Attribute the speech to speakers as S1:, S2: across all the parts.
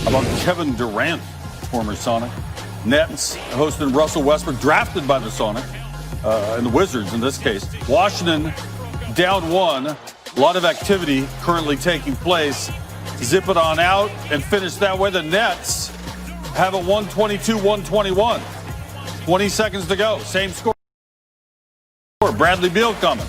S1: How about Kevin Durant, former Sonic? Nets hosting Russell Westbrook, drafted by the Sonic, and the Wizards in this case. Washington down one. A lot of activity currently taking place. Zip it on out and finish that way. The Nets have a 122-121. 20 seconds to go. Same score. Bradley Beal coming.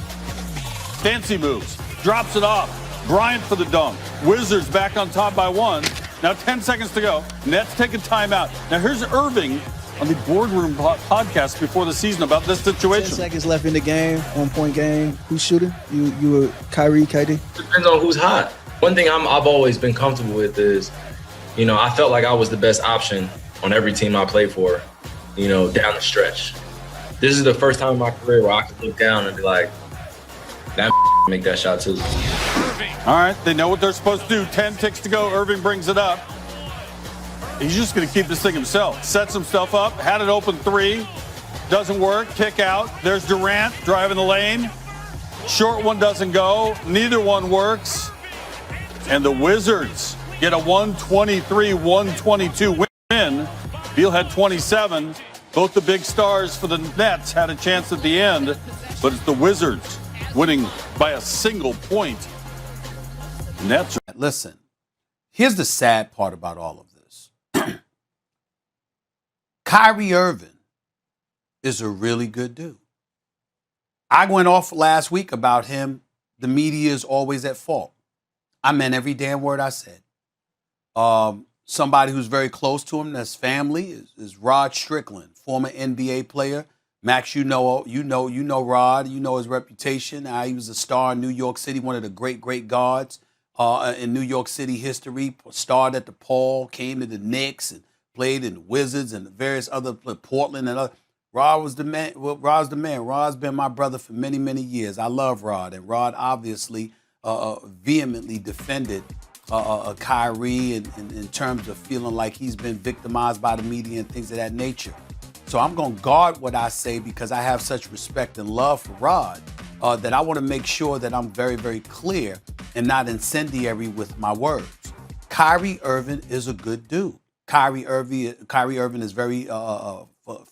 S1: Fancy moves. Drops it off. Bryant for the dunk. Wizards back on top by one. Now 10 seconds to go. Nets take a timeout. Now here's Irving on the Boardroom podcast before the season about this situation.
S2: 10 seconds left in the game, 1 point game. Who's shooting? You or Kyrie, KD?
S3: Depends on who's hot. One thing I've always been comfortable with is, I felt like I was the best option on every team I played for, down the stretch. This is the first time in my career where I could look down and be like, that make that shot too.
S1: All right, they know what they're supposed to do. 10 ticks to go. Irving brings it up. He's just going to keep this thing himself. Sets himself up. Had it open three. Doesn't work. Kick out. There's Durant driving the lane. Short one doesn't go. Neither one works. And the Wizards get a 123-122 win. Beal had 27. Both the big stars for the Nets had a chance at the end, but it's the Wizards winning by a single point. Nets.
S4: Listen, here's the sad part about all of this. Kyrie Irving is a really good dude. I went off last week about him. The media is always at fault. I meant every damn word I said. Somebody who's very close to him, that's family, is Rod Strickland, former NBA player. Max, you know Rod. You know his reputation. He was a star in New York City, one of the great guards in New York City history. Starred at the Paul, came to the Knicks, and played in the Wizards and various other, Portland and other. Rod was the man. Well, Rod's the man. Rod's been my brother for many years. I love Rod, and Rod obviously vehemently defended Kyrie in terms of feeling like he's been victimized by the media and things of that nature. So I'm going to guard what I say because I have such respect and love for Rod that I want to make sure that I'm very clear and not incendiary with my words. Kyrie Irving is a good dude. Kyrie Irving is very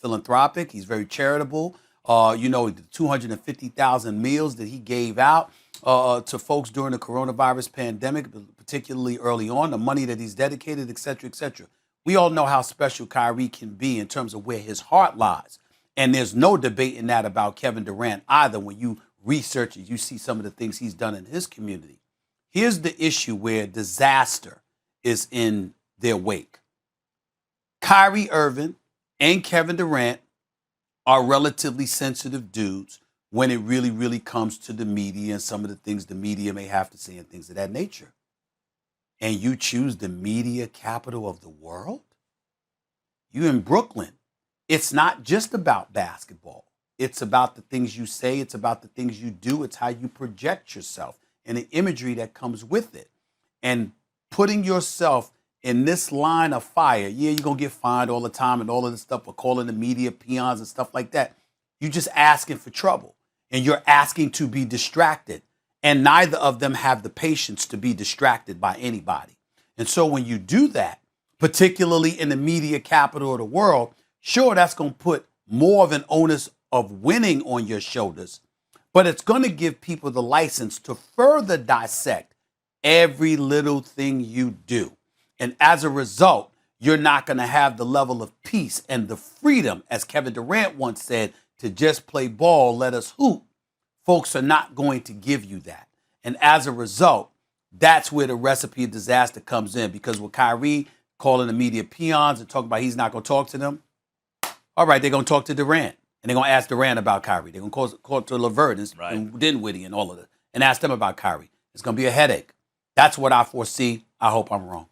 S4: philanthropic. He's very charitable. The 250,000 meals that he gave out to folks during the coronavirus pandemic, particularly early on, the money that he's dedicated, et cetera. We all know how special Kyrie can be in terms of where his heart lies. And there's no debating that about Kevin Durant either. When you research it, you see some of the things he's done in his community. Here's the issue where disaster is in their wake. Kyrie Irving and Kevin Durant are relatively sensitive dudes when it really comes to the media and some of the things the media may have to say and things of that nature. And you choose the media capital of the world? You in Brooklyn. It's not just about basketball. It's about the things you say. It's about the things you do. It's how you project yourself and the imagery that comes with it. And putting yourself in this line of fire, yeah, you're going to get fined all the time and all of this stuff for calling the media peons and stuff like that. You're just asking for trouble. And you're asking to be distracted. And neither of them have the patience to be distracted by anybody. And so when you do that, particularly in the media capital of the world, sure, that's going to put more of an onus of winning on your shoulders, but it's going to give people the license to further dissect every little thing you do. And as a result, you're not going to have the level of peace and the freedom, as Kevin Durant once said, to just play ball, let us hoop. Folks are not going to give you that. And as a result, that's where the recipe of disaster comes in. Because with Kyrie calling the media peons and talking about he's not going to talk to them, all right, they're going to talk to Durant. And they're going to ask Durant about Kyrie. They're going to call to LeVert and Dinwiddie and all of it and ask them about Kyrie. It's going to be a headache. That's what I foresee. I hope I'm wrong.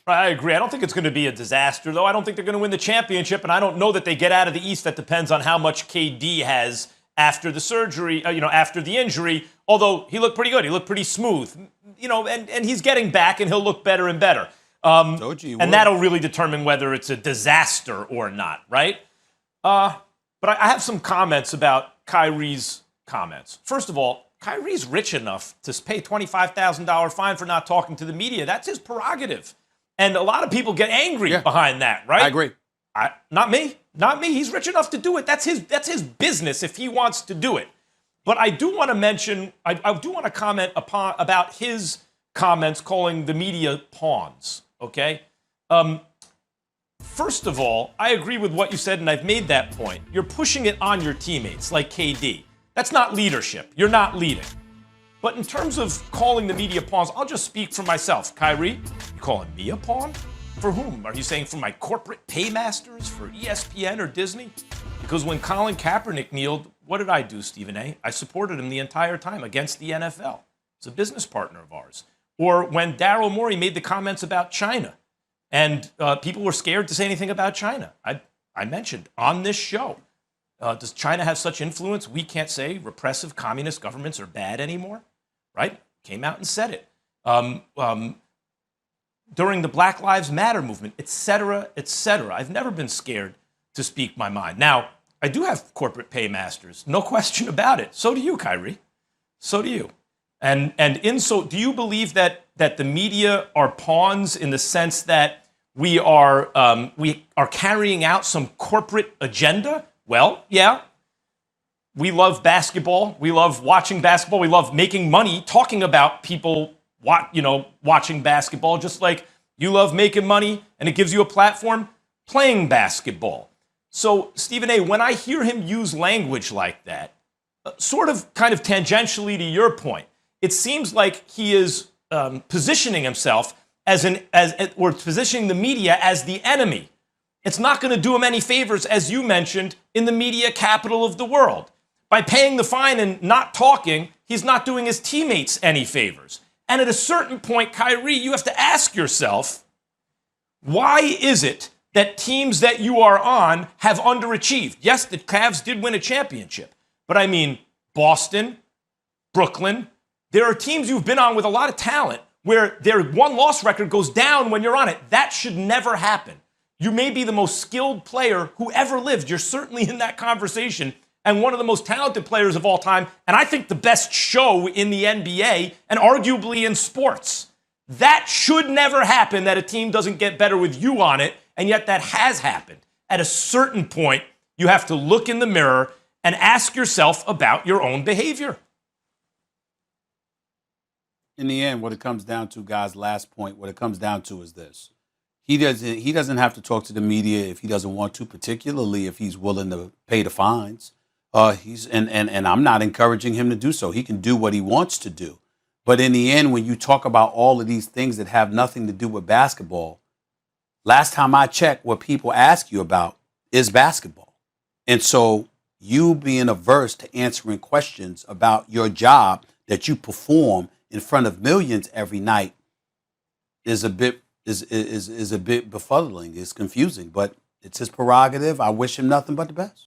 S5: I agree. I don't think it's going to be a disaster, though. I don't think they're going to win the championship, and I don't know that they get out of the East. That depends on how much KD has after the surgery, after the injury, although he looked pretty good. He looked pretty smooth, and he's getting back, and he'll look better and better. And that'll really determine whether it's a disaster or not, right? But I have some comments about Kyrie's comments. First of all, Kyrie's rich enough to pay $25,000 fine for not talking to the media. That's his prerogative. And a lot of people get angry behind that, right?
S4: I agree.
S5: Not me. Not me. He's rich enough to do it. That's his business if he wants to do it. But I do want to mention, I do want to comment about his comments calling the media pawns, okay? First of all, I agree with what you said, and I've made that point. You're pushing it on your teammates, like KD. That's not leadership. You're not leading. But in terms of calling the media pawns, I'll just speak for myself. Kyrie, you calling me a pawn? For whom? Are you saying for my corporate paymasters, for ESPN or Disney? Because when Colin Kaepernick kneeled, what did I do, Stephen A? I supported him the entire time against the NFL. He's a business partner of ours. Or when Daryl Morey made the comments about China, and people were scared to say anything about China. I mentioned on this show, does China have such influence we can't say repressive communist governments are bad anymore? Right? Came out and said it. During the Black Lives Matter movement, et cetera, et cetera. I've never been scared to speak my mind. Now, I do have corporate paymasters, no question about it. So do you, Kyrie. So do you. And do you believe that the media are pawns in the sense that we are carrying out some corporate agenda? Well, yeah. We love basketball. We love watching basketball. We love making money talking about people watching basketball, just like you love making money and it gives you a platform playing basketball. So, Stephen A., when I hear him use language like that, sort of kind of tangentially to your point, it seems like he is positioning himself or positioning the media as the enemy. It's not going to do him any favors, as you mentioned, in the media capital of the world. By paying the fine and not talking, he's not doing his teammates any favors. And at a certain point, Kyrie, you have to ask yourself, why is it that teams that you are on have underachieved? Yes, the Cavs did win a championship. But I mean, Boston, Brooklyn, there are teams you've been on with a lot of talent where their one-loss record goes down when you're on it. That should never happen. You may be the most skilled player who ever lived. You're certainly in that conversation and one of the most talented players of all time, and I think the best show in the NBA and arguably in sports. That should never happen, that a team doesn't get better with you on it, and yet that has happened. At a certain point, you have to look in the mirror and ask yourself about your own behavior.
S4: In the end, what it comes down to, guys, last point, what it comes down to is this. He doesn't have to talk to the media if he doesn't want to, particularly if he's willing to pay the fines. And I'm not encouraging him to do so. He can do what he wants to do. But in the end, when you talk about all of these things that have nothing to do with basketball, last time I checked, what people ask you about is basketball. And so you being averse to answering questions about your job that you perform in front of millions every night is a bit befuddling. It's confusing, but it's his prerogative. I wish him nothing but the best.